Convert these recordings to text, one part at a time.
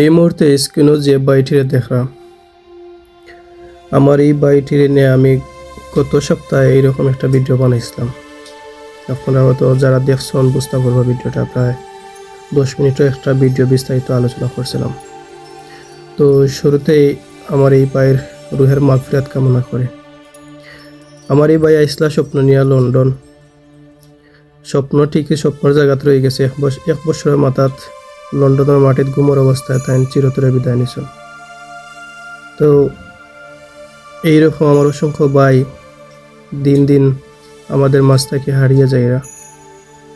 এই মুহূর্তে স্ক্রিনে যে বাইটিরে দেখা আমার এই বাইটিরে নিয়ে আমি গত সপ্তাহে এইরকম একটা ভিডিও বানাইছিলাম। আপনারা হয়তো যারা দেখছেন বুঝতে পারবো, ভিডিওটা প্রায় 10 মিনিটের একটা ভিডিও বিস্তারিত আলোচনা করছিলাম। তো শুরুতেই আমার এই ভাইয়ের রুহের মাগফিরাত কামনা করে। আমার এই ভাই আইসলা স্বপ্ন নিয়ে লন্ডন। স্বপ্ন ঠিকই স্বপ্নের জায়গাত রয়ে গেছে। এক বছরের মাথাত লন্ডনের মাটিত গুমর অবস্থায় তাই চিরতরে বিদায় নিছেন। তো এইরকম আমার অসংখ্য ভাই দিন দিন আমাদের মাঝ থেকে হারিয়ে যায়রা।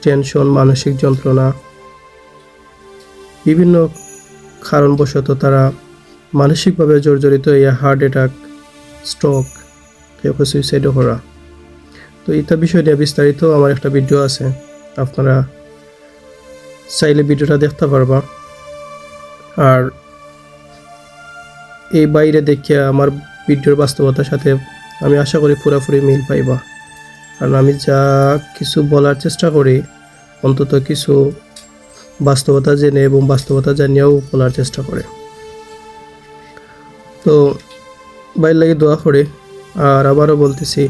টেনশন, মানসিক যন্ত্রণা, বিভিন্ন কারণবশত তারা মানসিকভাবে জর্জরিত হইয়া হার্ট অ্যাটাক, স্ট্রোক, কেউ সুইসাইডও করা। তো এটা বিষয় নিয়ে বিস্তারিত আমার একটা ভিডিও আছে, আপনারা চাইলে ভিডিওটা দেখতে পারবা। আর এই বাইরে দেখিয়া আমার ভিডিওর বাস্তবতার সাথে আমি আশা করি পুরোপুরি মিল পাইবা। কারণ আমি যা কিছু বলার চেষ্টা করি অন্তত কিছু বাস্তবতা জেনে এবং বাস্তবতা জানিয়েও বলার চেষ্টা করে। তো বাইর লাগে দোয়া করে। আর আবারও বলতেছি,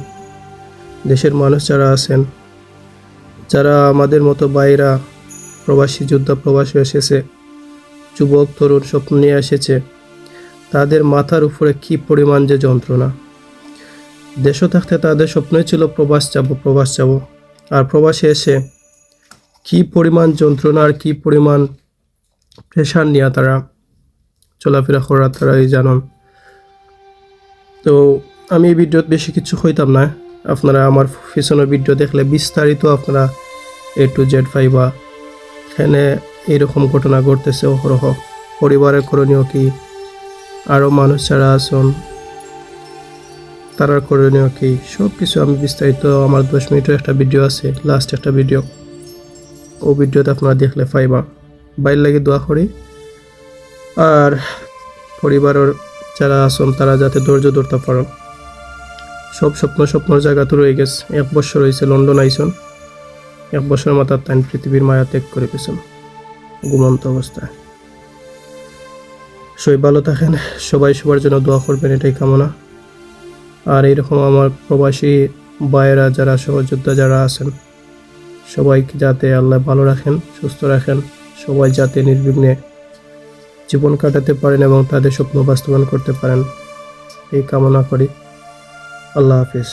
দেশের মানুষ যারা আছেন, যারা আমাদের মতো বাইরা প্রবাসী যোদ্ধা প্রবাসী এসেছে, যুবক তরুণ স্বপ্ন নিয়ে এসেছে, তাদের মাথার উপরে কি পরিমাণ যে যন্ত্রণা। দেশে থাকতে তাদের স্বপ্নই ছিল প্রবাস যাব। আর প্রবাসে এসে কি পরিমাণ যন্ত্রণা আর কি পরিমাণ প্রেশার নিয়ে তারা চলাফেরা করা তারাই জানেন। তো আমি এই ভিডিওত বেশি কিছু হইতাম না, আপনারা আমার পিছনের ভিডিও দেখলে বিস্তারিত আপনারা A to Z পাইবা। এখানে এইরকম ঘটনা ঘটতেছে অহরহ। পরিবারের করণীয় কি, আরও মানুষ যারা আছেন তারার করণীয় কি, সব কিছু আমি বিস্তারিত আমার 10 মিনিটের একটা ভিডিও আছে, লাস্ট একটা ভিডিও, ও ভিডিওতে আপনারা দেখলে পাইবা। বাইর লাগে দোয়া করি। আর পরিবারের যারা আছেন তারা যাতে ধৈর্য ধরতে পারেন। সব স্বপ্নের জায়গা তো রয়ে গেছে। 1 বছর হয়েছে লন্ডন আইসন, 1 বছরের মাথার তাই পৃথিবীর মায়া ত্যাগ করে পেছেন ঘুমন্ত অবস্থায়। সবাই ভালো থাকেন, সবাই সবার জন্য দোয়া করবেন, এটাই কামনা। আর এইরকম আমার প্রবাসী ভাইয়েরা যারা সহযোদ্ধা যারা আছেন, সবাইকে যাতে আল্লাহ ভালো রাখেন, সুস্থ রাখেন, সবাই যাতে নির্বিঘ্নে জীবন কাটাতে পারেন এবং তাদের স্বপ্ন বাস্তবায়ন করতে পারেন, এই কামনা করি। আল্লাহ হাফিজ।